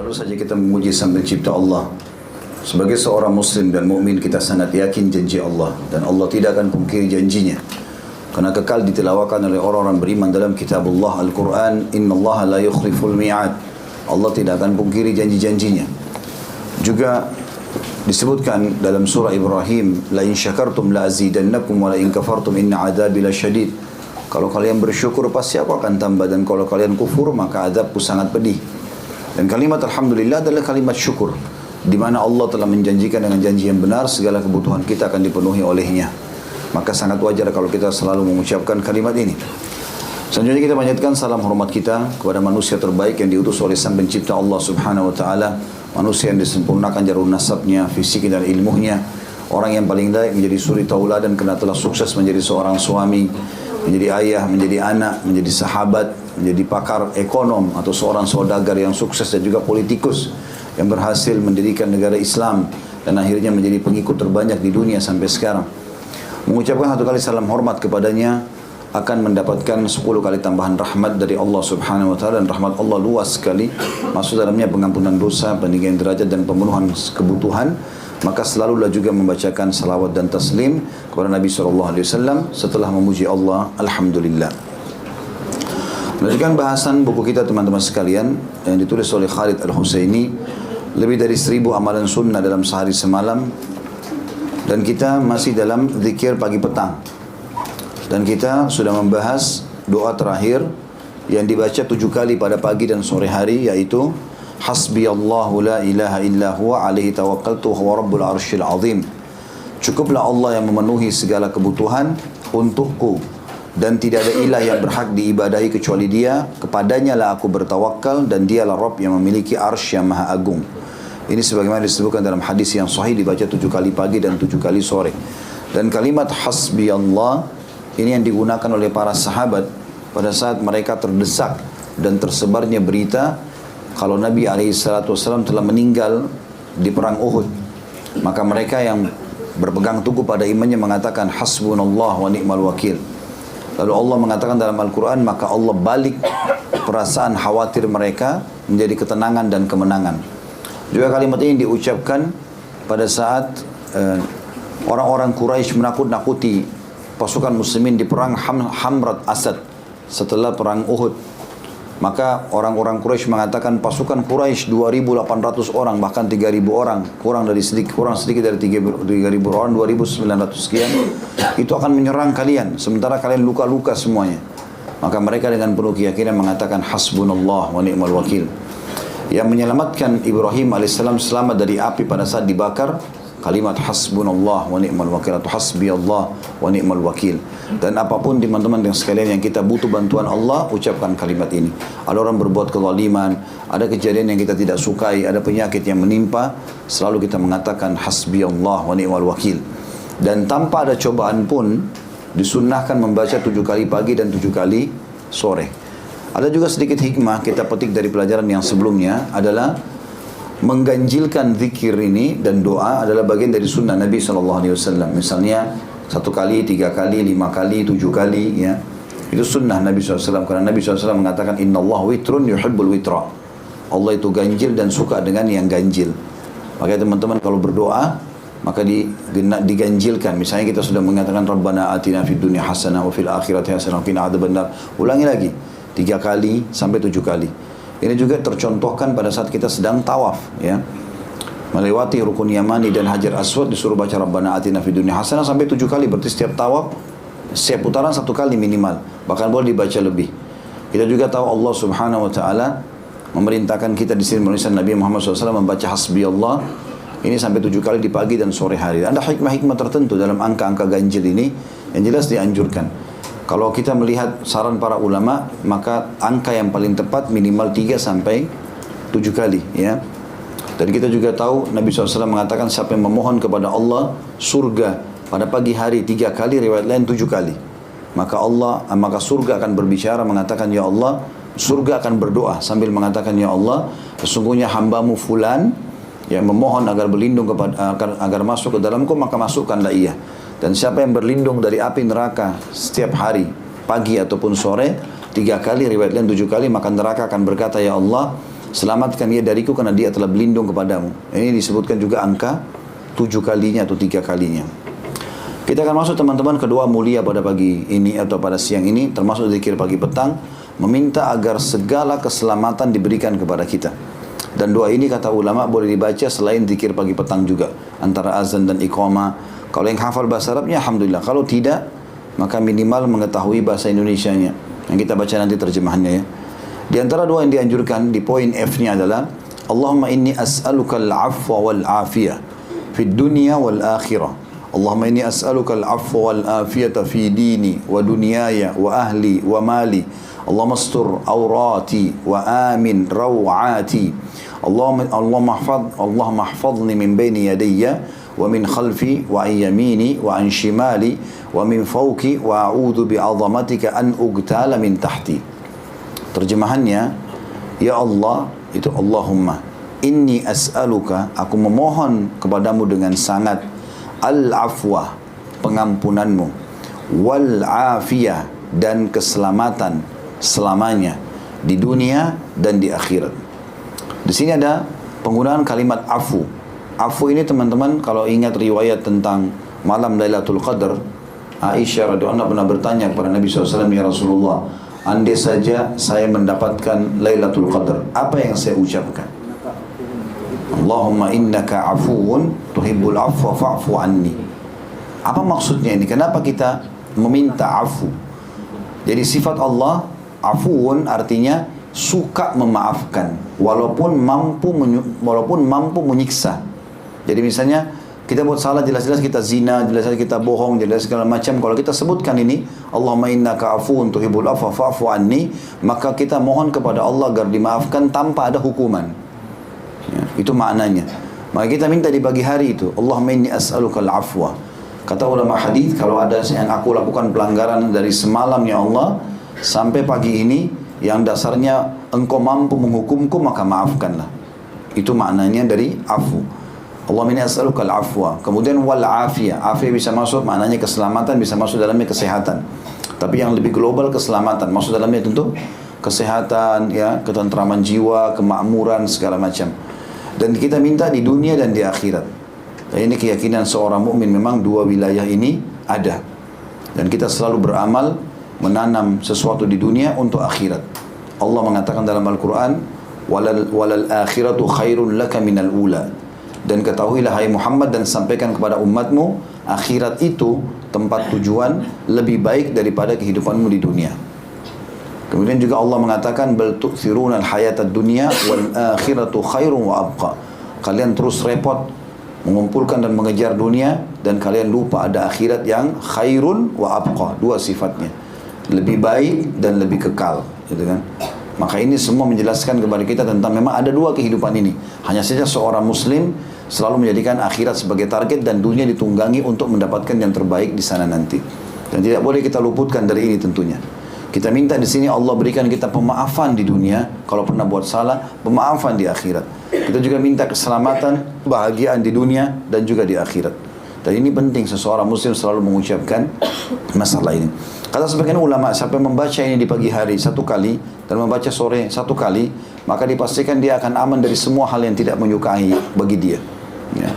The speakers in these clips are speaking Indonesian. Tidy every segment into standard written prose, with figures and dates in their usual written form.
Baru saja kita memuji Sang Pencipta Allah. Sebagai seorang muslim dan mukmin kita sangat yakin janji Allah dan Allah tidak akan pungkiri janjinya. Karena kekal ditilawakan oleh orang-orang beriman dalam kitabullah Al-Quran, innallaha la yukhliful mi'ad. Allah tidak akan pungkiri janji-janjinya. Juga disebutkan dalam surah Ibrahim, la in syakartum la azidannakum wa la in kafartum inna adzabi lasyadid. Kalau kalian bersyukur pasti aku akan tambah, dan kalau kalian kufur maka azabku sangat pedih. Dan kalimat alhamdulillah adalah kalimat syukur, di mana Allah telah menjanjikan dengan janji yang benar segala kebutuhan kita akan dipenuhi olehnya. Maka sangat wajar kalau kita selalu mengucapkan kalimat ini. Selanjutnya kita panjatkan salam hormat kita kepada manusia terbaik yang diutus oleh Sang Pencipta Allah Subhanahu wa taala, manusia yang disempurnakan jalur nasabnya, fisik dan ilmunya, orang yang paling layak menjadi suri tauladan karena telah sukses menjadi seorang suami, menjadi ayah, menjadi anak, menjadi sahabat, menjadi pakar ekonom atau seorang saudagar yang sukses dan juga politikus yang berhasil mendirikan negara Islam dan akhirnya menjadi pengikut terbanyak di dunia sampai sekarang. Mengucapkan satu kali salam hormat kepadanya akan mendapatkan 10 kali tambahan rahmat dari Allah Subhanahu wa taala, dan rahmat Allah luas sekali. Masuk dalamnya pengampunan dosa, peninggian derajat dan pemenuhan kebutuhan. Maka selalulah juga membacakan salawat dan taslim kepada Nabi SAW setelah memuji Allah. Alhamdulillah. Melanjutkan bahasan buku kita teman-teman sekalian yang ditulis oleh Khalid Al-Husaini, lebih dari 1000 amalan sunnah dalam sehari semalam. Dan kita masih dalam zikir pagi petang. Dan kita sudah membahas doa terakhir yang dibaca 7 kali pada pagi dan sore hari, yaitu Hasbiyallahu la ilaha illa huwa alaihi tawakkaltu huwa rabbul arsyil azim. Cukuplah Allah yang memenuhi segala kebutuhan untukku, dan tidak ada ilah yang berhak diibadahi kecuali Dia. Kepadanya lah aku bertawakal, dan Dialah Rabb yang memiliki arsy yang maha agung. Ini sebagaimana disebutkan dalam hadis yang sahih, dibaca 7 kali pagi dan 7 kali sore. Dan kalimat hasbiyallah ini yang digunakan oleh para sahabat pada saat mereka terdesak dan tersebarnya berita kalau Nabi SAW telah meninggal di perang Uhud. Maka mereka yang berpegang teguh pada imannya mengatakan hasbunallah wa ni'mal wakil. Lalu Allah mengatakan dalam Al-Quran, maka Allah balik perasaan khawatir mereka menjadi ketenangan dan kemenangan. Juga kalimat ini diucapkan pada saat orang-orang Quraisy menakut-nakuti pasukan muslimin di perang Hamrat Asad setelah perang Uhud. Maka orang-orang Quraisy mengatakan pasukan Quraisy 2.800 orang, bahkan 3.000 orang, kurang sedikit dari 3.000 orang, 2.900 sekian, itu akan menyerang kalian sementara kalian luka-luka semuanya. Maka mereka dengan penuh keyakinan mengatakan hasbunallah wa ni'mal wakil. Yang menyelamatkan Ibrahim alaihissalam selamat dari api pada saat dibakar, kalimat hasbunallah wa ni'mal wakil atau hasbiyallah wa ni'mal wakil. Dan apapun teman-teman yang sekalian yang kita butuh bantuan Allah, ucapkan kalimat ini. Ada orang berbuat kezaliman, ada kejadian yang kita tidak sukai, ada penyakit yang menimpa, selalu kita mengatakan hasbiyallah wa ni'mal wakil. Dan tanpa ada cobaan pun disunnahkan membaca 7 kali pagi dan 7 kali sore. Ada juga sedikit hikmah kita petik dari pelajaran yang sebelumnya, adalah mengganjilkan zikir ini dan doa adalah bagian dari sunnah Nabi SAW. Misalnya 1 kali, 3 kali, 5 kali, 7 kali, ya. Itu sunnah Nabi SAW. Karena Nabi SAW mengatakan innallah witrun yuhibbul witra. Allah itu ganjil dan suka dengan yang ganjil. Makanya teman-teman kalau berdoa maka diganjilkan. Misalnya kita sudah mengatakan Rabbana atina fid dunya hasanah wa fil akhirati hasanah wa qina adzabannar. Ulangi lagi 3 kali sampai 7 kali. Ini juga tercontohkan pada saat kita sedang tawaf, ya. Melewati rukun Yamani dan Hajar Aswad disuruh baca Rabbana atina fid dunya hasanah sampai 7 kali. Berarti setiap tawaf, setiap putaran 1 kali minimal. Bahkan boleh dibaca lebih. Kita juga tahu Allah Subhanahu wa taala memerintahkan kita di sini menuliskan Nabi Muhammad SAW membaca hasbiyallah ini sampai 7 kali di pagi dan sore hari. Ada hikmah-hikmah tertentu dalam angka-angka ganjil ini yang jelas dianjurkan. Kalau kita melihat saran para ulama, maka angka yang paling tepat minimal 3 sampai 7 kali, ya. Dan kita juga tahu Nabi SAW mengatakan siapa yang memohon kepada Allah surga pada pagi hari 3 kali, riwayat lain 7 kali. Maka surga akan berbicara mengatakan, ya Allah, surga akan berdoa sambil mengatakan, ya Allah, sesungguhnya hambamu fulan yang memohon agar berlindung agar masuk ke dalamku, maka masukkanlah ia. Dan siapa yang berlindung dari api neraka setiap hari, pagi ataupun sore, 3 kali, riwayat lain 7 kali, maka neraka akan berkata, ya Allah, Selamatkan dia dariku karena dia telah berlindung kepadamu. Ini disebutkan juga angka 7 kalinya atau 3 kalinya. Kita akan masuk teman-teman kedua mulia pada pagi ini atau pada siang ini, termasuk zikir pagi petang, meminta agar segala keselamatan diberikan kepada kita. Dan doa ini kata ulama boleh dibaca selain zikir pagi petang juga, antara azan dan iqamah. Kalau yang hafal bahasa Arabnya alhamdulillah, kalau tidak maka minimal mengetahui bahasa Indonesianya. Yang kita baca nanti terjemahannya ya. Di antara doa yang dianjurkan di poin F-nya adalah Allahumma inni as'aluka al-'afwa wal-'afiyah fid dunya wal-akhirah. Allahumma inni as'aluka al-'afwa wal-'afiyata fi dini wa dunyaya wa ahli wa mali. Allahumma astur awrati wa amin raw'ati. Allahumma ihfazni min baini yadayya wa min khalfi wa an yamini wa an shimali wa min fawqi wa a'udzu bi'azamatika an ugtala min tahti. Terjemahannya, ya Allah, itu Allahumma inni as'aluka, aku memohon kepadamu dengan sangat, al-afwa, pengampunanmu, wal-afiyah, dan keselamatan selamanya di dunia dan di akhirat. Di sini ada penggunaan kalimat afu. Afu ini teman-teman, kalau ingat riwayat tentang malam Lailatul Qadar, Aisyah radhiyallahu anha pernah bertanya kepada Nabi SAW, ya Rasulullah, andai saja saya mendapatkan Lailatul Qadar, apa yang saya ucapkan? Allahumma innaka afuun tuhibbul afwa fa'fu anni. Apa maksudnya ini? Kenapa kita meminta afu? Jadi sifat Allah afuun artinya suka memaafkan walaupun mampu menyiksa. Jadi misalnya kita buat salah, jelas-jelas kita zina, jelas-jelas kita bohong, jelas segala macam. Kalau kita sebutkan ini, Allahumma innaka afuun tuhibbul afwa fa'fu anni, maka kita mohon kepada Allah agar dimaafkan tanpa ada hukuman. Ya, itu maknanya. Maka kita minta di pagi hari itu, Allahumma inni as'aluka al-afwa. Kata ulama hadis, kalau ada yang aku lakukan pelanggaran dari semalam ya Allah sampai pagi ini, yang dasarnya engkau mampu menghukumku, maka maafkanlah. Itu maknanya dari afu. Allahumma inni as'aluka al-afwa. Kemudian wal-afiyah. Afiyah bisa masuk maknanya keselamatan, bisa masuk dalamnya kesehatan. Tapi yang lebih global keselamatan. Masuk dalamnya tentu kesehatan, ya, ketentraman jiwa, kemakmuran, segala macam. Dan kita minta di dunia dan di akhirat. Dan ini keyakinan seorang mukmin, memang dua wilayah ini ada. Dan kita selalu beramal menanam sesuatu di dunia untuk akhirat. Allah mengatakan dalam Al-Quran, walal akhiratu khairun laka minal ula. Dan ketahuilah hai Muhammad dan sampaikan kepada umatmu, akhirat itu tempat tujuan lebih baik daripada kehidupanmu di dunia. Kemudian juga Allah mengatakan bal tu'thiruna al-hayatad dunya wal akhiratu khairun wa abqa. Kalian terus repot mengumpulkan dan mengejar dunia dan kalian lupa ada akhirat yang khairun wa abqa. Dua sifatnya, lebih baik dan lebih kekal, gitu kan? Maka ini semua menjelaskan kepada kita tentang memang ada dua kehidupan ini. Hanya saja seorang muslim selalu menjadikan akhirat sebagai target dan dunia ditunggangi untuk mendapatkan yang terbaik di sana nanti. Dan tidak boleh kita luputkan dari ini tentunya. Kita minta di sini Allah berikan kita pemaafan di dunia kalau pernah buat salah, pemaafan di akhirat. Kita juga minta keselamatan, kebahagiaan di dunia dan juga di akhirat. Dan ini penting seseorang muslim selalu mengucapkan masalah ini. Kata sebagian ulama, siapa yang membaca ini di pagi hari satu kali dan membaca sore satu kali, maka dipastikan dia akan aman dari semua hal yang tidak menyukai bagi dia. Ya.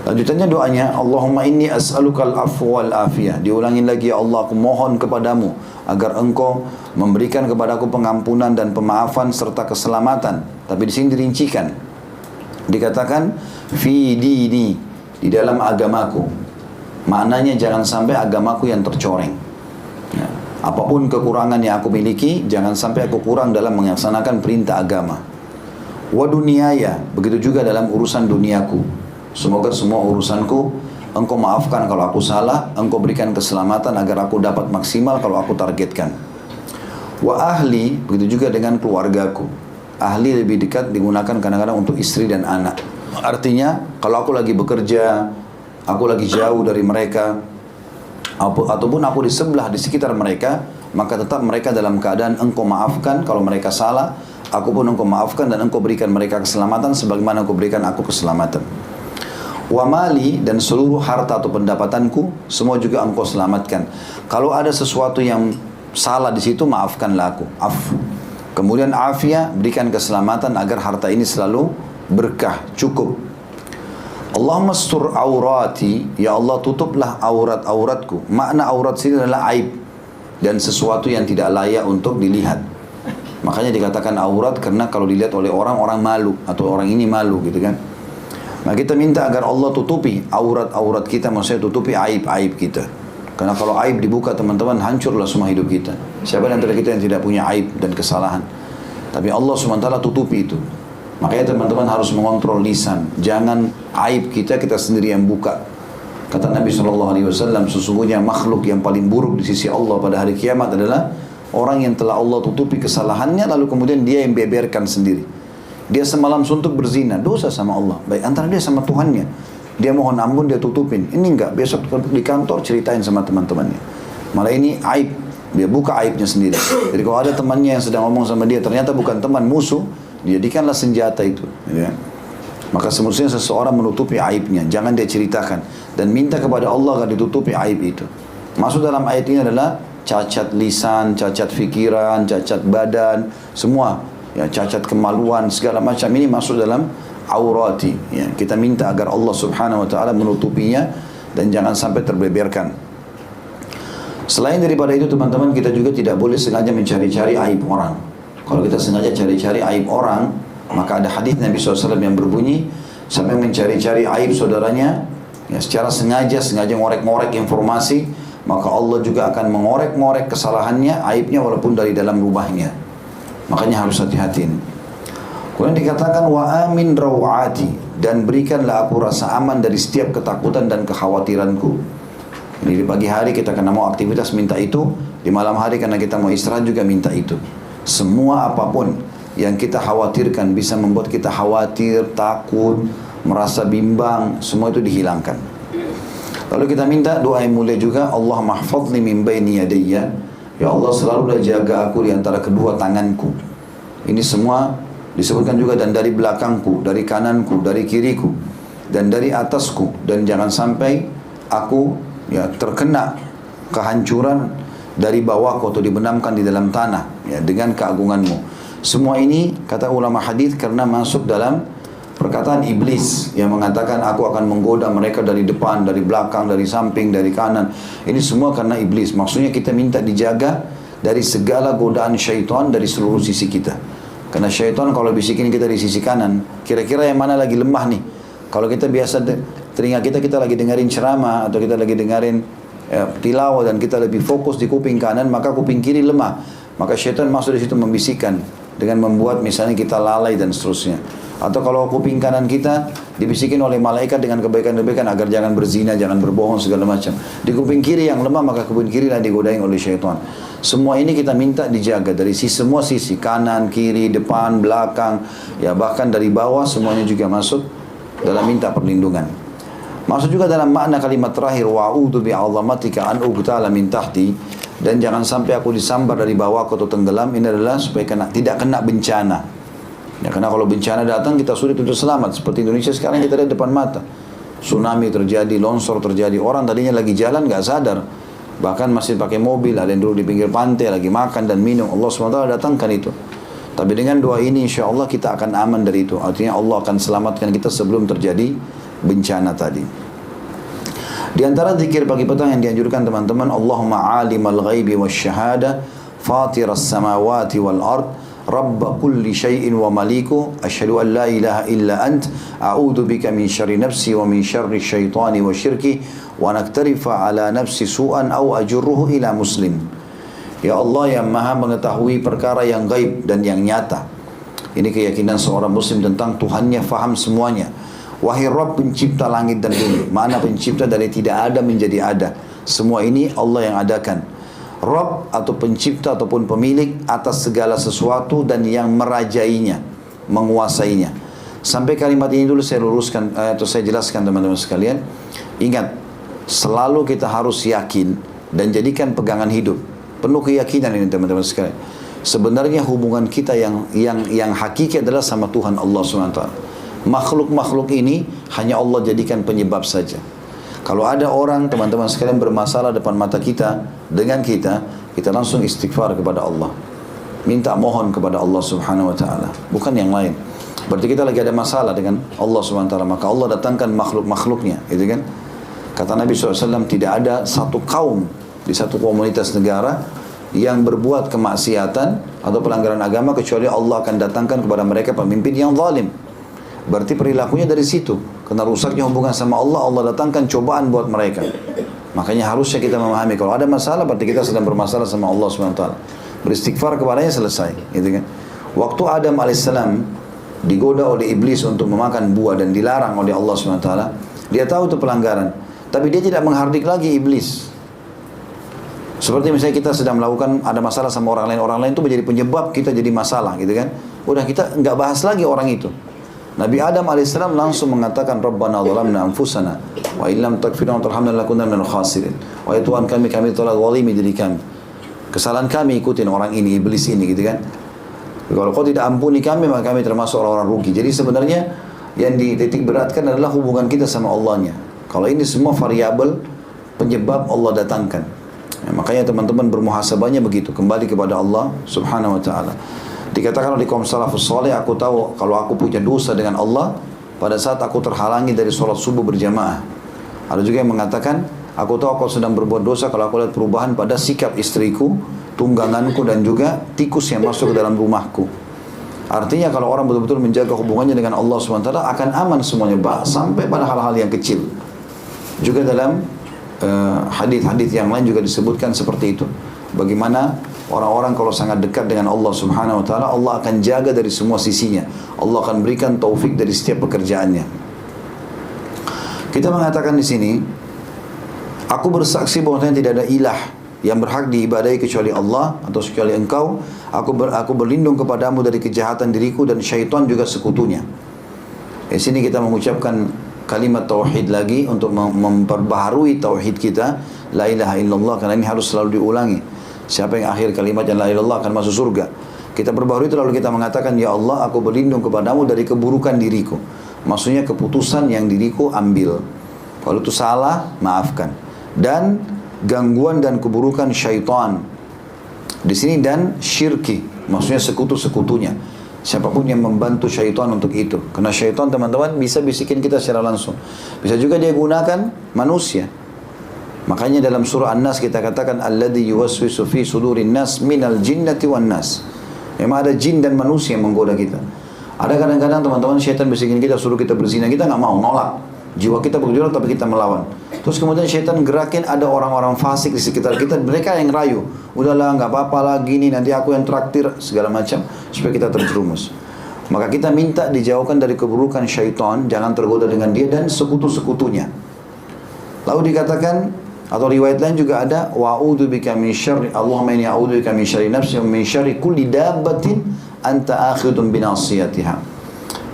Lanjutannya doanya, Allahumma inni as'aluka al-afwa wal-afiyah. Diulangin lagi, ya Allah, aku mohon kepadamu agar engkau memberikan kepadaku pengampunan dan pemaafan serta keselamatan. Tapi di sini dirincikan. Dikatakan fi dini, di dalam agamaku. Maknanya jangan sampai agamaku yang tercoreng. Ya. Apapun kekurangan yang aku miliki, jangan sampai aku kurang dalam melaksanakan perintah agama. Wa duniyaya, begitu juga dalam urusan duniaku. Semoga semua urusanku engkau maafkan kalau aku salah, engkau berikan keselamatan agar aku dapat maksimal kalau aku targetkan. Wa ahli, begitu juga dengan keluargaku. Ahli lebih dekat digunakan kadang-kadang untuk istri dan anak. Artinya kalau aku lagi bekerja, aku lagi jauh dari mereka, ataupun aku di sebelah, di sekitar mereka, maka tetap mereka dalam keadaan engkau maafkan kalau mereka salah, aku pun engkau maafkan dan engkau berikan mereka keselamatan sebagaimana engkau berikan aku keselamatan. Wa mali, dan seluruh harta atau pendapatanku semua juga engkau selamatkan. Kalau ada sesuatu yang salah di situ, maafkanlah aku. Afu. Kemudian afiyah, berikan keselamatan agar harta ini selalu berkah, cukup. Allahumma astur aurati, ya Allah tutuplah aurat-auratku. Makna aurat sini adalah aib dan sesuatu yang tidak layak untuk dilihat. Makanya dikatakan aurat karena kalau dilihat oleh orang malu atau orang ini malu gitu kan. Nah kita minta agar Allah tutupi aurat-aurat kita, maksudnya tutupi aib-aib kita. Karena kalau aib dibuka teman-teman, hancurlah semua hidup kita. Siapa di antara kita yang tidak punya aib dan kesalahan? Tapi Allah SWT tutupi itu. Makanya teman-teman harus mengontrol lisan. Jangan aib kita sendiri yang buka. Kata Nabi SAW, sesungguhnya makhluk yang paling buruk di sisi Allah pada hari kiamat adalah orang yang telah Allah tutupi kesalahannya, lalu kemudian dia yang beberkan sendiri. Dia semalam suntuk berzina, dosa sama Allah. Baik antara dia sama Tuhannya. Dia mohon ampun, dia tutupin. Ini enggak, besok di kantor ceritain sama teman-temannya. Malah ini aib, dia buka aibnya sendiri. Jadi kalau ada temannya yang sedang ngomong sama dia, ternyata bukan teman, musuh, jadikanlah senjata itu. Ya. Maka semestinya seseorang menutupi aibnya, jangan dia ceritakan. Dan minta kepada Allah agar ditutupi aib itu. Masuk dalam ayat ini adalah cacat lisan, cacat fikiran, cacat badan, semua. Ya, cacat kemaluan, segala macam ini masuk dalam aurati. Ya, kita minta agar Allah Subhanahu wa taala menutupinya dan jangan sampai terbeberkan. Selain daripada itu teman-teman, kita juga tidak boleh sengaja mencari-cari aib orang. Kalau kita sengaja cari-cari aib orang, maka ada hadis Nabi SAW yang berbunyi, sampai mencari-cari aib saudaranya, ya secara sengaja ngorek-ngorek informasi, maka Allah juga akan mengorek-ngorek kesalahannya, aibnya walaupun dari dalam rumahnya. Makanya harus hati-hati. Kemudian dikatakan wa amin rawati, dan berikanlah aku rasa aman dari setiap ketakutan dan kekhawatiranku. Jadi di pagi hari kita karena mau aktivitas minta itu, di malam hari karena kita mau istirahat juga minta itu. Semua apapun yang kita khawatirkan bisa membuat kita khawatir, takut, merasa bimbang, semua itu dihilangkan. Lalu kita minta doa yang mulia juga, Allah mahfadli min baini yadayya, ya Allah selalulah jaga aku di antara kedua tanganku. Ini semua disebutkan juga, dan dari belakangku, dari kananku, dari kiriku, dan dari atasku, dan jangan sampai aku ya terkena kehancuran dari bawahku atau dibenamkan di dalam tanah ya dengan keagunganmu. Semua ini kata ulama hadis karena masuk dalam perkataan iblis yang mengatakan aku akan menggoda mereka dari depan, dari belakang, dari samping, dari kanan. Ini semua karena iblis. Maksudnya kita minta dijaga dari segala godaan syaitan dari seluruh sisi kita. Karena syaitan kalau bisikin kita di sisi kanan, kira-kira yang mana lagi lemah nih? Kalau kita biasa telinga kita lagi dengerin ceramah atau kita lagi dengerin tilawah dan kita lebih fokus di kuping kanan, maka kuping kiri lemah. Maka syaitan masuk di situ membisikkan dengan membuat misalnya kita lalai dan seterusnya. Atau kalau kuping kanan kita dibisikin oleh malaikat dengan kebaikan-kebaikan agar jangan berzina, jangan berbohong segala macam. Di kuping kiri yang lemah, maka kuping kiri lah digodain oleh syaitan. Semua ini kita minta dijaga dari semua sisi, kanan, kiri, depan, belakang, ya bahkan dari bawah, semuanya juga masuk dalam minta perlindungan. Masuk juga dalam makna kalimat terakhir, wa'udhu bi'azamatika an ugtala min tahti, dan jangan sampai aku disambar dari bawahku atau tenggelam. Ini adalah supaya tidak kena bencana. Ya, karena kalau bencana datang kita sulit untuk selamat. Seperti Indonesia sekarang kita lihat depan mata, tsunami terjadi, longsor terjadi, orang tadinya lagi jalan nggak sadar, bahkan masih pakai mobil, ada yang dulu di pinggir pantai lagi makan dan minum, Allah SWT datangkan itu. Tapi dengan doa ini insya Allah kita akan aman dari itu. Artinya Allah akan selamatkan kita sebelum terjadi bencana tadi. Di antara zikir pagi petang yang dianjurkan teman-teman, Allahumma alimal ghaibi wasyahada fatiras samawati wal ard Rabb kulli syai'in wa maliku asyhadu an la ilaha illa ant a'udzu bika min syarri nafsi wa min syarri syaitani wa syirki wa naktarifa ala nafsi su'an aw ajurruhu ila muslim. Ya Allah yang maha mengetahui perkara yang gaib dan yang nyata. Ini keyakinan seorang muslim tentang Tuhannya, faham semuanya. Wahai Rabb pencipta langit dan bumi. Mana pencipta dari tidak ada menjadi ada. Semua ini Allah yang adakan. Rabb atau pencipta ataupun pemilik atas segala sesuatu dan yang merajainya, menguasainya. Sampai kalimat ini dulu saya luruskan atau saya jelaskan teman-teman sekalian. Ingat, selalu kita harus yakin dan jadikan pegangan hidup. Penuh keyakinan ini teman-teman sekalian. Sebenarnya hubungan kita yang hakiki adalah sama Tuhan Allah SWT. Makhluk-makhluk ini hanya Allah jadikan penyebab saja. Kalau ada orang teman-teman sekalian bermasalah depan mata kita dengan kita langsung istighfar kepada Allah. minta mohon kepada Allah Subhanahu wa taala, bukan yang lain. Berarti kita lagi ada masalah dengan Allah Subhanahu wa taala, maka Allah datangkan makhluk-makhluknya, gitu kan? Kata Nabi SAW, tidak ada satu kaum di satu komunitas negara yang berbuat kemaksiatan atau pelanggaran agama kecuali Allah akan datangkan kepada mereka pemimpin yang zalim. Berarti perilakunya dari situ. Karena rusaknya hubungan sama Allah, Allah datangkan cobaan buat mereka. Makanya harusnya kita memahami kalau ada masalah berarti kita sedang bermasalah sama Allah SWT. Beristighfar kepadanya, selesai, gitu kan? Waktu Adam alaihissalam digoda oleh iblis untuk memakan buah dan dilarang oleh Allah SWT, dia tahu itu pelanggaran, tapi dia tidak menghardik lagi iblis. Seperti misalnya kita sedang melakukan, ada masalah sama orang lain itu menjadi penyebab kita jadi masalah, gitu kan? Udah, kita nggak bahas lagi orang itu. Nabi Adam alaihissalam langsung mengatakan, Rabbana zalamna anfusana wa illam taghfir lana wa tarhamna lanakunanna minal khasirin. Wahai Tuhan kami telah zalimi diri kami. Kesalahan kami ikutin orang ini, iblis ini, gitu kan? Kalau kau tidak ampuni kami, maka kami termasuk orang-orang rugi. Jadi sebenarnya yang dititik beratkan adalah hubungan kita sama Allahnya. Kalau ini semua variabel penyebab Allah datangkan. Ya, makanya teman-teman bermuhasabahnya begitu, kembali kepada Allah Subhanahu wa taala. Dikatakan oleh kaum salafus saleh, aku tahu kalau aku punya dosa dengan Allah pada saat aku terhalangi dari sholat subuh berjamaah. Ada juga yang mengatakan, aku tahu aku sedang berbuat dosa kalau aku lihat perubahan pada sikap istriku, tungganganku, dan juga tikus yang masuk ke dalam rumahku. Artinya kalau orang betul-betul menjaga hubungannya dengan Allah SWT akan aman semuanya, sampai pada hal-hal yang kecil. Juga dalam hadis-hadis yang lain juga disebutkan seperti itu. Bagaimana orang-orang kalau sangat dekat dengan Allah Subhanahu wa taala, Allah akan jaga dari semua sisinya. Allah akan berikan taufik dari setiap pekerjaannya. Kita mengatakan di sini, aku bersaksi bahwa tidak ada ilah yang berhak diibadahi kecuali Allah atau kecuali Engkau. Aku berlindung kepadamu dari kejahatan diriku dan syaitan juga sekutunya. Di sini kita mengucapkan kalimat tauhid lagi untuk memperbaharui tauhid kita, la ilaha illallah, karena ini harus selalu diulangi. Siapa yang akhir kalimatnya la ilaha illallah akan masuk surga. Kita berbaharui itu lalu kita mengatakan, ya Allah, aku berlindung kepadamu dari keburukan diriku. Maksudnya keputusan yang diriku ambil. Kalau itu salah, maafkan. Dan gangguan dan keburukan syaitan. Di sini dan syirki, maksudnya sekutu-sekutunya. Siapapun yang membantu syaitan untuk itu. Karena syaitan, teman-teman, bisa bisikin kita secara langsung. Bisa juga dia gunakan manusia. Makanya dalam surah An-Nas kita katakan, alladzi yuwaswisu fi sudurin nas minal jinnati wan nas. Memang ada jin dan manusia yang menggoda kita. Ada kadang-kadang teman-teman syaitan bisikin kita, suruh kita berzina, kita nggak mau, nolak. Jiwa kita berjuang tapi kita melawan. Terus kemudian syaitan gerakin ada orang-orang fasik di sekitar kita, mereka yang rayu. Udahlah, nggak apa-apa lah, gini nanti aku yang traktir, segala macam, supaya kita terjerumus. Maka kita minta dijauhkan dari keburukan syaitan, jangan tergoda dengan dia dan sekutu-sekutunya. Lalu dikatakan, atau riwayat lain juga ada, wa'udzu bika min syarri, Allahumma inni a'udzu bika min syarri nafsi wa min syarri kulli dabbatin anta akhidun binasiyatiha.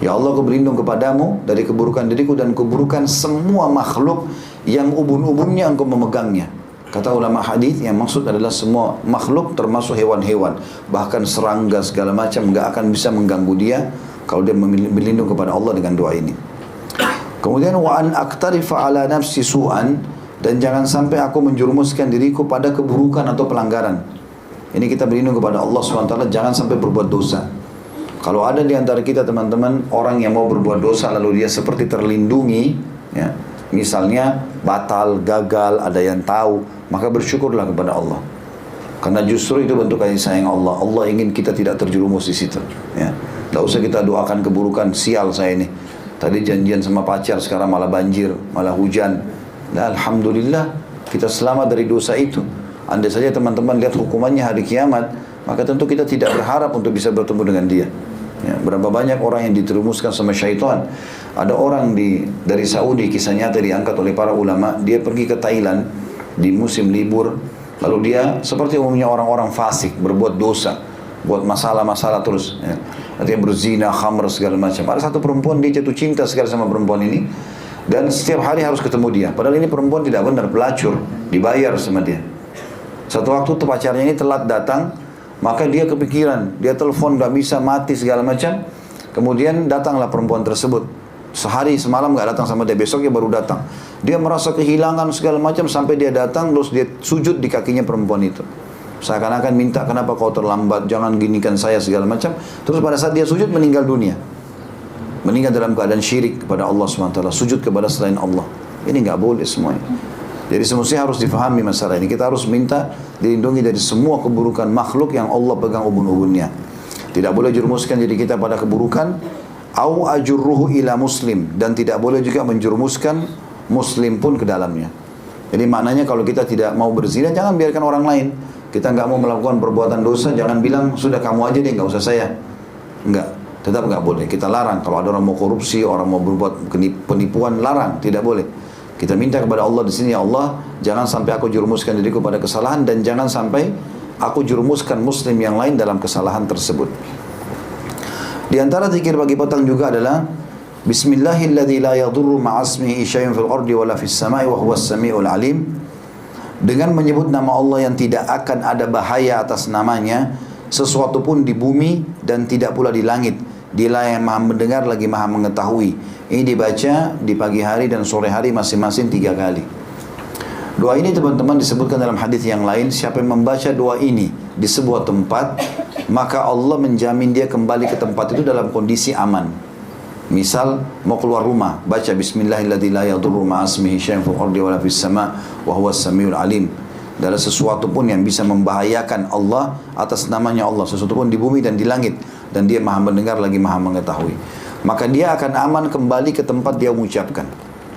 Ya Allah, aku berlindung kepadamu dari keburukan diriku dan keburukan semua makhluk yang ubun-ubunnya engkau memegangnya. Kata ulama hadis, yang maksud adalah semua makhluk termasuk hewan-hewan, bahkan serangga segala macam enggak akan bisa mengganggu dia kalau dia berlindung kepada Allah dengan doa ini. Kemudian wa an aqtarifa ala nafsi su'an, dan jangan sampai aku menjerumuskan diriku pada keburukan atau pelanggaran. Ini kita berlindung kepada Allah SWT, jangan sampai berbuat dosa. Kalau ada di antara kita teman-teman orang yang mau berbuat dosa lalu dia seperti terlindungi, ya, misalnya batal, gagal, ada yang tahu, maka bersyukurlah kepada Allah. Karena justru itu bentuk kasih sayang Allah. Allah ingin kita tidak terjerumus di situ. Ya, tidak usah kita doakan keburukan, sial saya ini. Tadi janjian sama pacar, sekarang malah banjir, malah hujan. Nah, alhamdulillah kita selamat dari dosa itu. Andai saja teman-teman lihat hukumannya hari kiamat, maka tentu kita tidak berharap untuk bisa bertemu dengan dia. Ya, berapa banyak orang yang diterumuskan sama syaitan. Ada orang dari Saudi, kisah nyata diangkat oleh para ulama, dia pergi ke Thailand di musim libur, lalu dia seperti umumnya orang-orang fasik, berbuat dosa, buat masalah-masalah terus, ya. Artinya berzina, khamr, segala macam. Ada satu perempuan, dia jatuh cinta sekali sama perempuan ini, dan setiap hari harus ketemu dia. Padahal ini perempuan tidak benar, pelacur, dibayar sama dia. Satu waktu tuh pacarnya ini telat datang, maka dia kepikiran, dia telepon gak bisa, mati segala macam. Kemudian datanglah perempuan tersebut. Sehari semalam gak datang sama dia, besoknya baru datang. Dia merasa kehilangan segala macam sampai dia datang, terus dia sujud di kakinya perempuan itu. Seakan-akan minta, kenapa kau terlambat, jangan ginikan saya segala macam. Terus pada saat dia sujud meninggal dunia. Meninggal dalam keadaan syirik kepada Allah SWT, sujud kepada selain Allah. Ini nggak boleh semuanya. Jadi semestinya harus difahami masalah ini. Kita harus minta dilindungi dari semua keburukan makhluk yang Allah pegang ubun-ubunnya. Tidak boleh jerumuskan diri kita pada keburukan. Au ajurruhu ila muslim, dan tidak boleh juga menjerumuskan muslim pun ke dalamnya. Jadi maknanya kalau kita tidak mau berzina, jangan biarkan orang lain. Kita nggak mau melakukan perbuatan dosa, jangan bilang sudah kamu aja deh, nggak usah saya. Enggak, tetap nggak boleh. Kita larang kalau ada orang mau korupsi, orang mau berbuat penipuan, larang, tidak boleh. Kita minta kepada Allah di sini, ya Allah, jangan sampai aku jerumuskan diriku pada kesalahan, dan jangan sampai aku jerumuskan muslim yang lain dalam kesalahan tersebut. Di antara zikir pagi petang juga adalah Bismillahilladzi la yadurru ma'asmihi syai'un fil ardi wala fis sama'i wa huwas samiul alim. Dengan menyebut nama Allah yang tidak akan ada bahaya atas namanya sesuatu pun di bumi dan tidak pula di langit. Dialah yang Maha mendengar lagi Maha mengetahui. Ini dibaca di pagi hari dan sore hari masing-masing 3 kali. Doa ini teman-teman disebutkan dalam hadis yang lain, siapa yang membaca doa ini di sebuah tempat, maka Allah menjamin dia kembali ke tempat itu dalam kondisi aman. Misal mau keluar rumah, baca Bismillahilladzi la yadurru ma'asmihi syai'un fil ardi wala fis sama' wa huwas samiul alim. Dalam sesuatu pun yang bisa membahayakan Allah atas namanya Allah, sesuatu pun di bumi dan di langit, dan dia Maha mendengar lagi Maha mengetahui. Maka dia akan aman kembali ke tempat dia mengucapkan.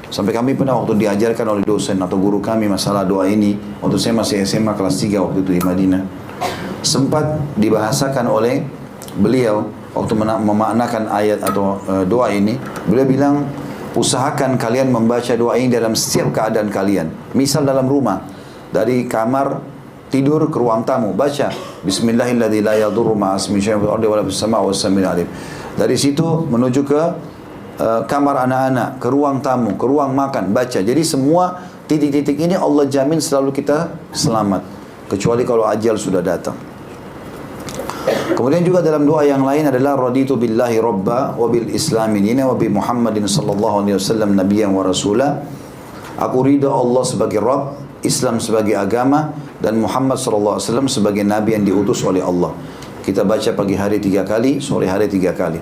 Sampai kami pernah waktu diajarkan oleh dosen atau guru kami masalah doa ini, waktu saya masih SMA kelas 3 waktu itu di Madinah, sempat dibahasakan oleh beliau waktu memaknakan ayat atau doa ini. Beliau bilang, usahakan kalian membaca doa ini dalam setiap keadaan kalian. Misal dalam rumah, dari kamar tidur ke ruang tamu, baca Bismillahilladzi la yadurru ma'asmihi syai'un fil ardi wala fis sama'i was samiul alim. Dari situ menuju ke kamar anak-anak, ke ruang tamu, ke ruang makan, baca. Jadi semua titik-titik ini Allah jamin selalu kita selamat, kecuali kalau ajal sudah datang. Kemudian juga dalam doa yang lain adalah raditu billahi robba wa bil islami dina wa bi Muhammadin sallallahu alaihi wasallam nabiyyan wa rasula. Aku ridha Allah sebagai Rabb, Islam sebagai agama, dan Muhammad sallallahu alaihi wasallam sebagai nabi yang diutus oleh Allah. Kita baca pagi hari 3 kali, sore hari 3 kali.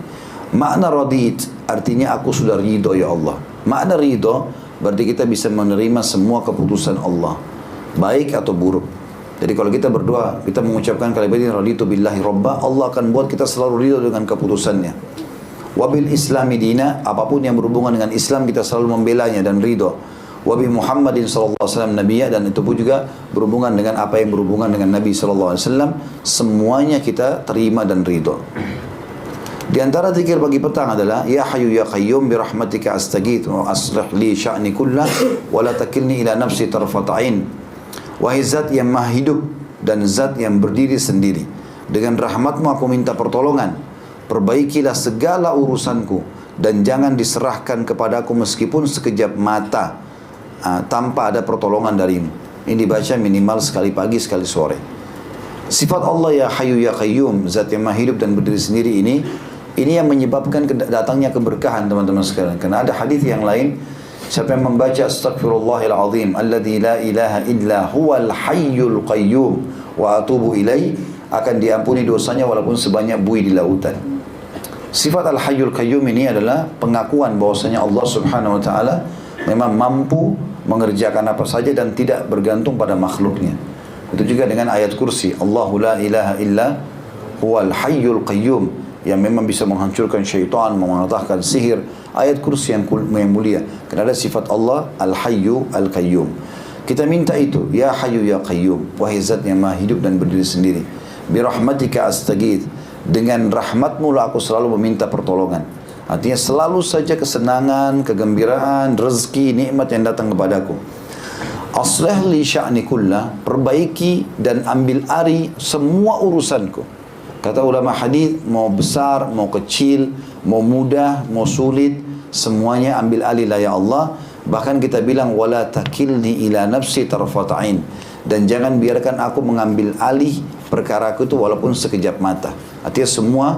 Makna radit artinya aku sudah ridho ya Allah. Makna ridho berarti kita bisa menerima semua keputusan Allah, baik atau buruk. Jadi kalau kita berdoa, kita mengucapkan kalimat ini raditu billahi robba, Allah akan buat kita selalu ridho dengan keputusannya. Wabil islami dina, apapun yang berhubungan dengan Islam kita selalu membelanya dan ridho. Wabi Muhammadin sallallahu alaihi wasallam nabiyya, dan itu pun juga berhubungan dengan apa yang berhubungan dengan Nabi sallallahu alaihi wasallam, semuanya kita terima dan ridho. Di antara zikir pagi petang adalah Ya Hayyu Ya Qayyum bi rahmatika astaghits wa aslih li sya'ni kullah wa la takilni ila nafsi tarfat ain. Wahai zat yang maha hidup dan zat yang berdiri sendiri, dengan rahmatmu aku minta pertolongan. Perbaikilah segala urusanku dan jangan diserahkan kepadaku meskipun sekejap mata tanpa ada pertolongan darimu. Ini dibaca minimal sekali pagi sekali sore. Sifat Allah Ya Hayyu Ya Qayyum, zat yang maha hidup dan berdiri sendiri ini yang menyebabkan datangnya keberkahan teman-teman sekalian. Karena ada hadis yang lain, siapa yang membaca Astaghfirullahil Azim alladzi la ilaha illa huwal hayyul qayyum wa atubu ilaih, akan diampuni dosanya walaupun sebanyak buih di lautan. Sifat Al-Hayyul Qayyum ini adalah pengakuan bahwasanya Allah Subhanahu wa taala memang mampu mengerjakan apa saja dan tidak bergantung pada makhluknya. Itu juga dengan ayat kursi, Allahu la ilaha illa huwal hayyul qayyum, yang memang bisa menghancurkan syaitan, mematahkan sihir. Ayat kursi yang mulia, karena ada sifat Allah Al-Hayyu Al-Qayyum. Kita minta itu, Ya Hayyu Ya Qayyum, wahai zat yang maha hidup dan berdiri sendiri. Bi rahmatika astaghits, dengan rahmatmu lah aku selalu meminta pertolongan. Artinya selalu saja kesenangan, kegembiraan, rezeki, nikmat yang datang kepadaku. Aslih li sya'ni kullah, perbaiki dan ambil alih semua urusanku. Kata ulama hadis, mau besar, mau kecil, mau mudah, mau sulit, semuanya ambil alih lah ya Allah. Bahkan kita bilang wala takilni ila nafsi tarfata'in, dan jangan biarkan aku mengambil alih perkaraku itu walaupun sekejap mata. Artinya semua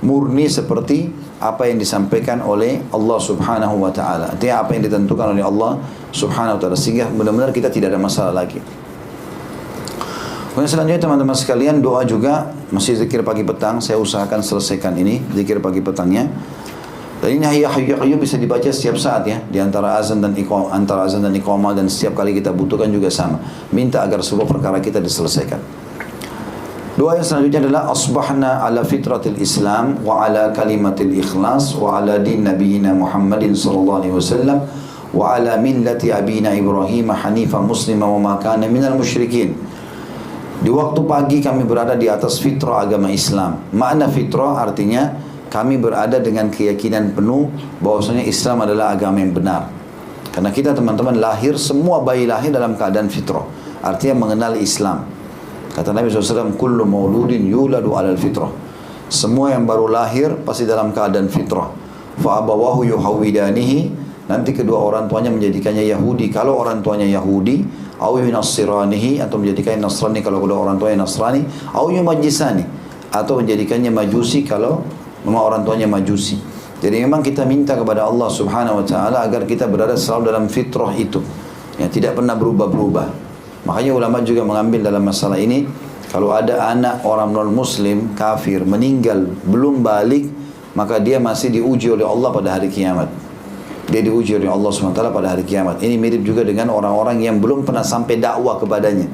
murni seperti apa yang disampaikan oleh Allah Subhanahu wa taala. Artinya apa yang ditentukan oleh Allah Subhanahu wa taala, sehingga benar-benar kita tidak ada masalah lagi. Kemudian selanjutnya teman-teman sekalian, doa juga masih zikir pagi petang. Saya usahakan selesaikan ini zikir pagi petangnya. Dan ini ya hayyu ya qayyum bisa dibaca setiap saat ya, di antara azan dan iqamah, dan setiap kali kita butuhkan juga sama. Minta agar sebuah perkara kita diselesaikan. Doa yang selanjutnya adalah asbahna ala fitratil Islam wa ala kalimatil ikhlas wa ala din nabiyina Muhammadin sallallahu alaihi wasallam wa ala millati abina Ibrahim hanifan muslima wa ma kana minal musyrikin. Di waktu pagi kami berada di atas fitrah agama Islam. Makna fitrah artinya kami berada dengan keyakinan penuh bahwasanya Islam adalah agama yang benar. Karena kita teman-teman lahir, semua bayi lahir dalam keadaan fitrah. Artinya mengenal Islam. Kata Nabi SAW, kullu mauludin yuladu alal fitrah. Semua yang baru lahir pasti dalam keadaan fitrah. Fa'abawahu yuhawidanihi. Nanti kedua orang tuanya menjadikannya Yahudi kalau orang tuanya Yahudi, au yunassiranihi, atau menjadikannya Nasrani kalau kedua orang tuanya Nasrani, au yumajjisani, atau menjadikannya Majusi kalau memang orang tuanya Majusi. Jadi memang kita minta kepada Allah Subhanahu wa taala agar kita berada selalu dalam fitrah itu, yang tidak pernah berubah-berubah. Makanya ulama juga mengambil dalam masalah ini, kalau ada anak orang non-muslim kafir meninggal belum balik, maka dia masih diuji oleh Allah pada hari kiamat. Dia diuji oleh Allah SWT pada hari kiamat. Ini mirip juga dengan orang-orang yang belum pernah sampai dakwah kepadanya.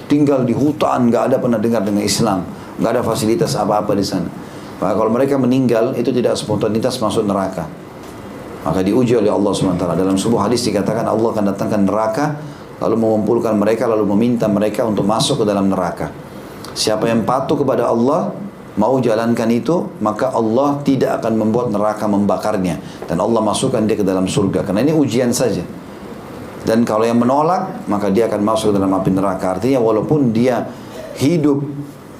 Tinggal di hutan, nggak ada pernah dengar dengan Islam, nggak ada fasilitas apa-apa di sana. Maka kalau mereka meninggal, itu tidak spontanitas masuk neraka. Maka diuji oleh Allah SWT. Dalam sebuah hadis dikatakan Allah akan datangkan neraka, lalu mengumpulkan mereka, lalu meminta mereka untuk masuk ke dalam neraka. Siapa yang patuh kepada Allah, mau jalankan itu, maka Allah tidak akan membuat neraka membakarnya. Dan Allah masukkan dia ke dalam surga. Karena ini ujian saja. Dan kalau yang menolak, maka dia akan masuk ke dalam api neraka. Artinya walaupun dia hidup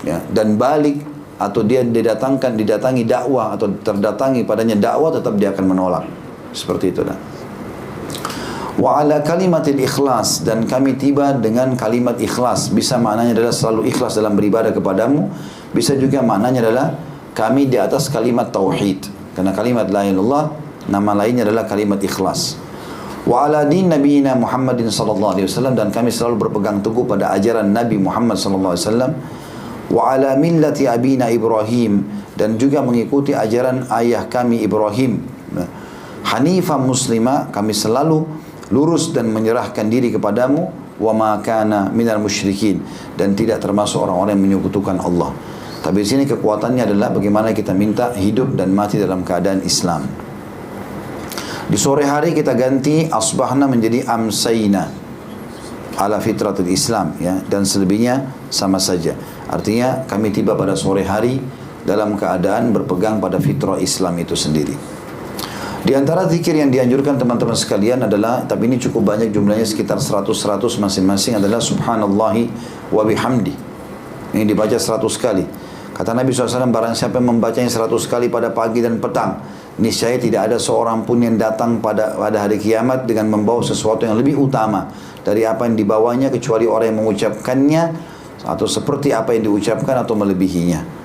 ya, dan balik, atau dia didatangi dakwah, atau terdatangi padanya dakwah, tetap dia akan menolak. Seperti itu. Wa ala kalimatil ikhlas, dan kami tiba dengan kalimat ikhlas. Bisa maknanya adalah selalu ikhlas dalam beribadah kepadamu. Bisa juga maknanya adalah kami di atas kalimat tauhid. Karena kalimat la ilaha illallah, nama lainnya adalah kalimat ikhlas. Wa ala din nabiyina Muhammadin sallallahu alaihi wasallam, dan kami selalu berpegang teguh pada ajaran Nabi Muhammad sallallahu alaihi wasallam. Wa ala millati abina Ibrahim, dan juga mengikuti ajaran ayah kami Ibrahim. Hanifan muslima, kami selalu lurus dan menyerahkan diri kepadamu. Wa ma kana minal musyrikin, dan tidak termasuk orang-orang yang menyekutukan Allah. Tapi di sini kekuatannya adalah bagaimana kita minta hidup dan mati dalam keadaan Islam. Di sore hari kita ganti asbahna menjadi amsayna ala fitratul Islam ya, dan selebihnya sama saja. Artinya kami tiba pada sore hari dalam keadaan berpegang pada fitrah Islam itu sendiri. Di antara zikir yang dianjurkan teman-teman sekalian adalah, tapi ini cukup banyak jumlahnya, sekitar 100 masing-masing, adalah subhanallahi wa bihamdi. Ini dibaca 100 kali. Kata Nabi SAW, barang siapa yang membacanya 100 kali pada pagi dan petang, niscaya tidak ada seorang pun yang datang pada hari kiamat dengan membawa sesuatu yang lebih utama dari apa yang dibawanya, kecuali orang yang mengucapkannya atau seperti apa yang diucapkan atau melebihinya.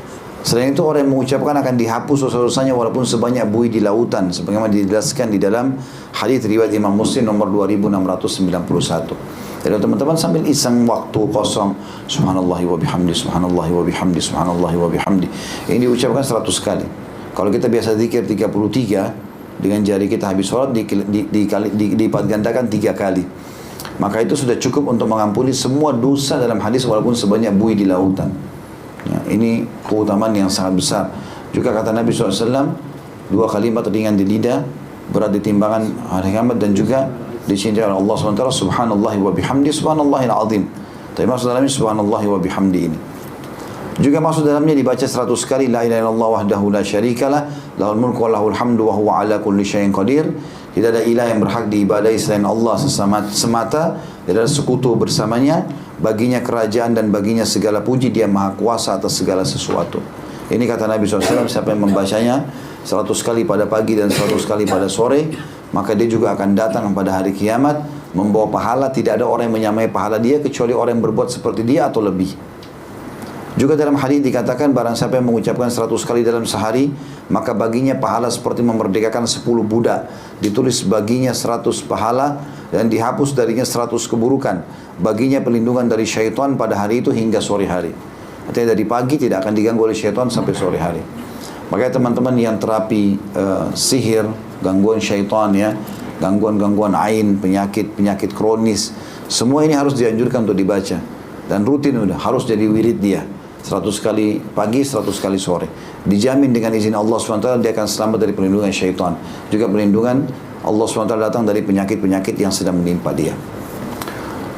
Selain itu orang yang mengucapkan akan dihapus dosa-dosanya walaupun sebanyak buih di lautan, sebagaimana dijelaskan di dalam hadis riwayat Imam Muslim nomor 2691. Jadi teman-teman sambil iseng waktu kosong, subhanallahi wa bihamdi, subhanallahi wa bihamdi, subhanallahi wa bihamdi, ini diucapkan 100 kali. Kalau kita biasa zikir 33, dengan jari kita habis sholat dilipat gandakan 3 kali, maka itu sudah cukup untuk mengampuni semua dosa dalam hadis walaupun sebanyak buih di lautan. Ya, ini keutamaan yang sangat besar. Juga kata Nabi SAW, 2 kalimat ringan di lidah, berat di timbangan hari kiamat, dan juga dicintai oleh Allah SWT, subhanallahi wa bihamdi, subhanallahil azim. Tapi maksud dalamnya subhanallahi wa bihamdi ini. Juga maksud dalamnya dibaca 100 kali, la ilaha illallah wahdahu la syarikalah, lahul mulku wa lahul hamdu wa huwa ala kulli syai'in qadir. Tidak ada ilah yang berhak diibadahi selain Allah semata, tidak ada sekutu bersamanya, baginya kerajaan dan baginya segala puji, dia maha kuasa atas segala sesuatu. Ini kata Nabi SAW, siapa yang membacanya 100 kali pada pagi dan 100 kali pada sore, maka dia juga akan datang pada hari kiamat membawa pahala. Tidak ada orang yang menyamai pahala dia kecuali orang yang berbuat seperti dia atau lebih. Juga dalam hadis dikatakan, barang siapa yang mengucapkan 100 kali dalam sehari, maka baginya pahala seperti memerdekakan 10 budak. Ditulis baginya 100 pahala, dan dihapus darinya 100 keburukan. Baginya perlindungan dari syaitan pada hari itu hingga sore hari. Artinya dari pagi tidak akan diganggu oleh syaitan sampai sore hari. Makanya teman-teman yang terapi sihir, gangguan syaitan ya, gangguan-gangguan ain, penyakit kronis, semua ini harus dianjurkan untuk dibaca. Dan rutin udah, harus jadi wirid dia. 100 kali pagi, 100 kali sore. Dijamin dengan izin Allah SWT dia akan selamat dari perlindungan syaitan. Juga perlindungan Allah SWT datang dari penyakit-penyakit yang sedang menimpa dia.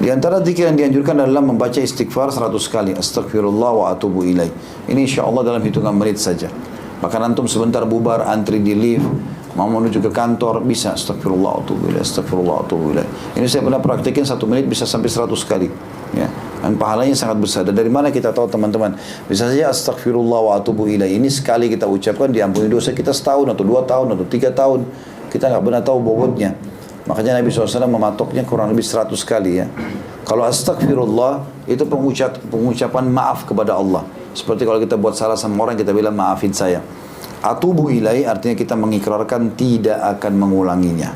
Di antara zikir yang dianjurkan adalah membaca istighfar 100 kali. Astaghfirullah wa atubu ilaih. Ini insya Allah dalam hitungan menit saja. Bahkan antum sebentar bubar, antri di lift, mau menuju ke kantor, bisa astaghfirullah wa atubu ilaih, astaghfirullah wa atubu ilaih. Ini saya pernah praktikin 1 menit bisa sampai 100 kali. Ya. Dan pahalanya sangat besar. Dan dari mana kita tahu teman-teman? Bisa saja astaghfirullah wa atubu ilaih. Ini sekali kita ucapkan diampuni dosa kita setahun atau 2 tahun atau 3 tahun. Kita nggak pernah tahu bobotnya. Makanya Nabi SAW mematoknya kurang lebih 100 kali ya. Kalau astagfirullah itu pengucapan maaf kepada Allah. Seperti kalau kita buat salah sama orang kita bilang maafin saya. Atubu ilai artinya kita mengikrarkan tidak akan mengulanginya.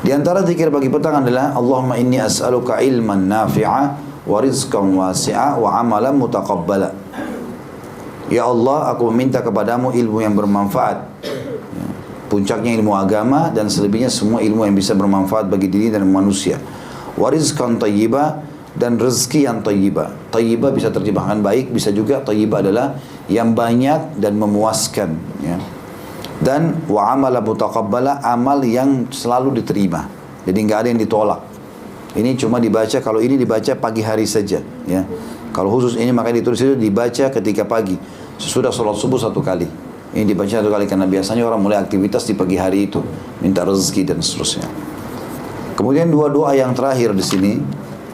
Di antara zikir pagi petang adalah Allahumma inni as'aluka ilman nafi'a wa rizqan wasi'a wa amalan mutaqabbala. Ya Allah, aku meminta kepadamu ilmu yang bermanfaat. Puncaknya ilmu agama dan selebihnya semua ilmu yang bisa bermanfaat bagi diri dan manusia. Warizkan tayyibah dan rezeki yang tayyibah. Tayyibah bisa terjemahkan baik, bisa juga tayyibah adalah yang banyak dan memuaskan. Ya. Dan wa amala mutaqabbala, amal yang selalu diterima. Jadi nggak ada yang ditolak. Ini cuma dibaca, kalau ini dibaca pagi hari saja. Ya. Kalau khusus ini makanya ditulis itu dibaca ketika pagi. Sesudah sholat subuh 1 kali. Ini dibaca 1 kali karena biasanya orang mulai aktivitas di pagi hari itu, minta rezeki dan seterusnya. Kemudian 2 doa yang terakhir di sini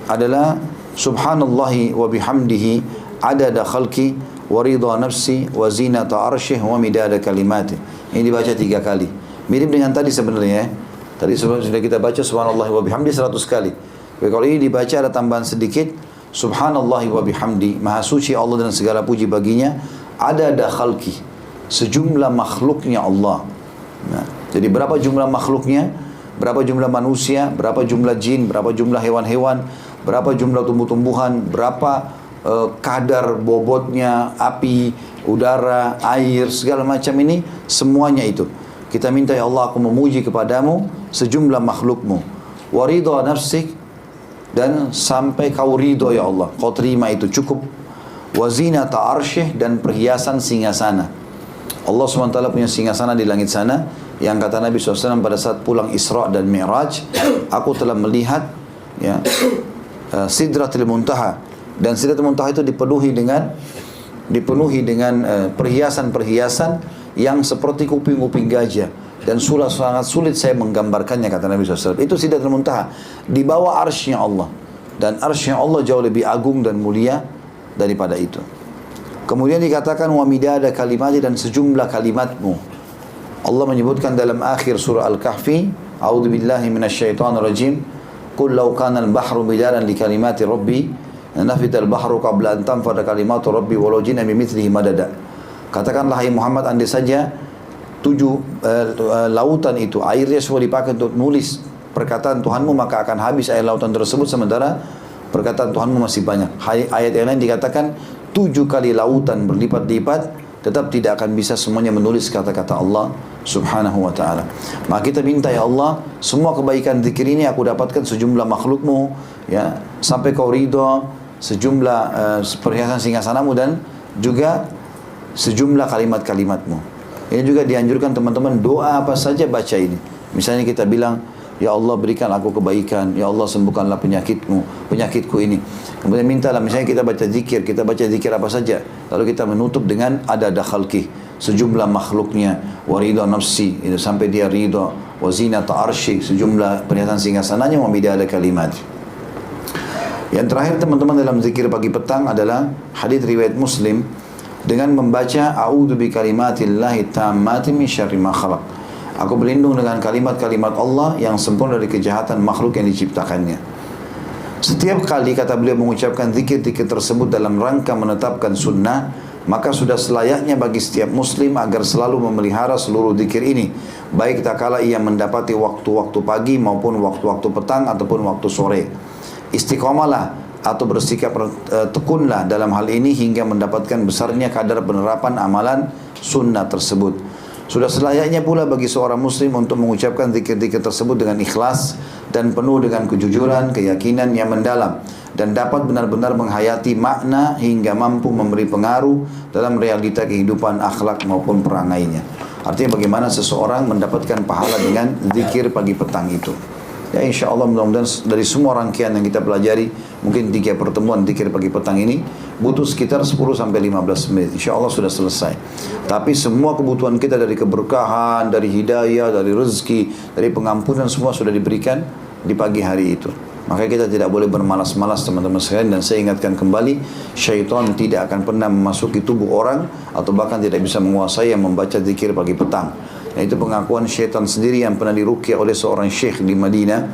adalah subhanallahi wa bihamdihi adada khalqi wa ridha nafsi wa zinata arsyih wa midada kalimati. Ini dibaca 3 kali. Mirip dengan tadi sebenarnya. Tadi sudah kita baca subhanallahi wa bihamdi 100 kali. Tapi kalau ini dibaca ada tambahan sedikit, subhanallahi wa bihamdi, maha suci Allah dan segala puji baginya, adada khalqi, sejumlah makhluknya Allah. Nah, jadi berapa jumlah makhluknya, berapa jumlah manusia, berapa jumlah jin, berapa jumlah hewan-hewan, berapa jumlah tumbuh-tumbuhan, berapa kadar bobotnya, api, udara, air, segala macam ini, semuanya itu. Kita minta ya Allah, aku memuji kepadamu sejumlah makhlukmu. Waridha nafsik, dan sampai kau ridho ya Allah, kau terima itu cukup. Wazinata arsyih, dan perhiasan singgasana. Allah SWT punya singgasana di langit sana, yang kata Nabi SAW pada saat pulang Isra dan Mi'raj, aku telah melihat ya, Sidratul Muntaha, dan Sidratul Muntaha itu dipenuhi dengan perhiasan-perhiasan yang seperti kuping-kuping gajah, dan sangat sulit saya menggambarkannya, kata Nabi SAW. Itu Sidratul Muntaha, di bawah arsy-Nya Allah, dan arsy-Nya Allah jauh lebih agung dan mulia daripada itu. Kemudian dikatakan wa midada kalimati, dan sejumlah kalimatmu. Allah menyebutkan dalam akhir surah Al-Kahfi, a'udzubillahi minasyaitonir rajim, qul law kana al-bahru midadan li kalimati rabbi lanafida al-bahru qabla an tanfada kalimatu rabbi walau jina bimithlihi madada. Katakanlah hai Muhammad, andai saja 7 lautan itu airnya semua dipakai untuk nulis perkataan Tuhanmu, maka akan habis air lautan tersebut, sementara perkataan Tuhanmu masih banyak. Ayat yang lain dikatakan 7 kali lautan berlipat-lipat, tetap tidak akan bisa semuanya menulis kata-kata Allah subhanahu wa ta'ala. Maka kita minta ya Allah, semua kebaikan zikir ini aku dapatkan sejumlah makhlukmu, ya, sampai kau ridho, sejumlah perhiasan singgasanamu, dan juga sejumlah kalimat-kalimatmu. Ini juga dianjurkan teman-teman, doa apa saja baca ini. Misalnya kita bilang, ya Allah berikan aku kebaikan, ya Allah sembuhkanlah penyakitku ini. Kemudian mintalah, misalnya kita baca zikir apa saja, lalu kita menutup dengan adada khalqih, sejumlah makhluknya, wa ridha nafsi, itu sampai dia ridha, wa zinata arsy, sejumlah perhiasan singgasananya, wa midada kalimat. Yang terakhir teman-teman dalam zikir pagi petang adalah hadis riwayat Muslim, dengan membaca a'udzu bi kalimatillahi tammati min syarri ma khalaq. Aku berlindung dengan kalimat-kalimat Allah yang sempurna dari kejahatan makhluk yang diciptakannya. Setiap kali kata beliau mengucapkan zikir-zikir tersebut dalam rangka menetapkan sunnah, Maka sudah selayaknya bagi setiap muslim agar selalu memelihara seluruh zikir ini, baik tak kala ia mendapati waktu-waktu pagi maupun waktu-waktu petang ataupun waktu sore. Istiqomalah atau bersikap tekunlah dalam hal ini hingga mendapatkan besarnya kadar penerapan amalan sunnah tersebut. Sudah selayaknya pula bagi seorang muslim untuk mengucapkan zikir-zikir tersebut dengan ikhlas dan penuh dengan kejujuran, keyakinan yang mendalam, dan dapat benar-benar menghayati makna hingga mampu memberi pengaruh dalam realita kehidupan, akhlak maupun perangainya. Artinya bagaimana seseorang mendapatkan pahala dengan zikir pagi petang itu. Ya, insya Allah mudah-mudahan dari semua rangkaian yang kita pelajari, mungkin 3 pertemuan zikir pagi petang ini butuh sekitar 10-15 menit. Insya Allah sudah selesai. Tapi semua kebutuhan kita dari keberkahan, dari hidayah, dari rezeki, dari pengampunan, semua sudah diberikan di pagi hari itu. Maka kita tidak boleh bermalas-malas teman-teman sekalian. Dan saya ingatkan kembali, syaitan tidak akan pernah memasuki tubuh orang atau bahkan tidak bisa menguasai yang membaca zikir pagi petang. Nah, itu pengakuan syaitan sendiri yang pernah diruqyah oleh seorang syekh di Madinah.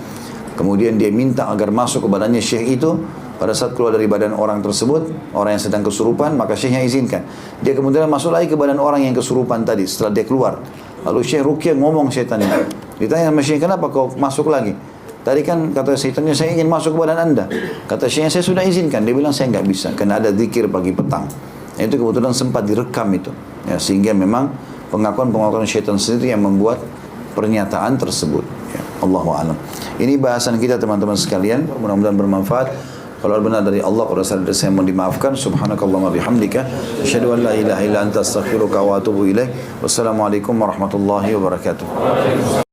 Kemudian dia minta agar masuk ke badannya syekh itu. Pada saat keluar dari badan orang tersebut, orang yang sedang kesurupan, maka syekhnya izinkan. Dia kemudian masuk lagi ke badan orang yang kesurupan tadi setelah dia keluar. Lalu syekh ruqyah ngomong syaitan ini. Ditanya sama syekh, kenapa kau masuk lagi? Tadi kan kata syaitannya, saya ingin masuk ke badan anda. Kata syekhnya, saya sudah izinkan. Dia bilang, saya nggak bisa, karena ada zikir pagi petang. Nah, itu kebetulan sempat direkam itu. Ya, sehingga memang pengakuan-pengakuan syaitan sendiri yang membuat pernyataan tersebut. Ya, Allahu a'lam. Ini bahasan kita teman-teman sekalian. Mudah-mudahan bermanfaat. Kalau benar dari Allah, kalau salah dari saya mohon dimaafkan. Subhanakallahumma bihamdika, asyhadu an la ilaha illa anta astaghfiruka wa atubu ilaik. Wassalamualaikum warahmatullahi wabarakatuh.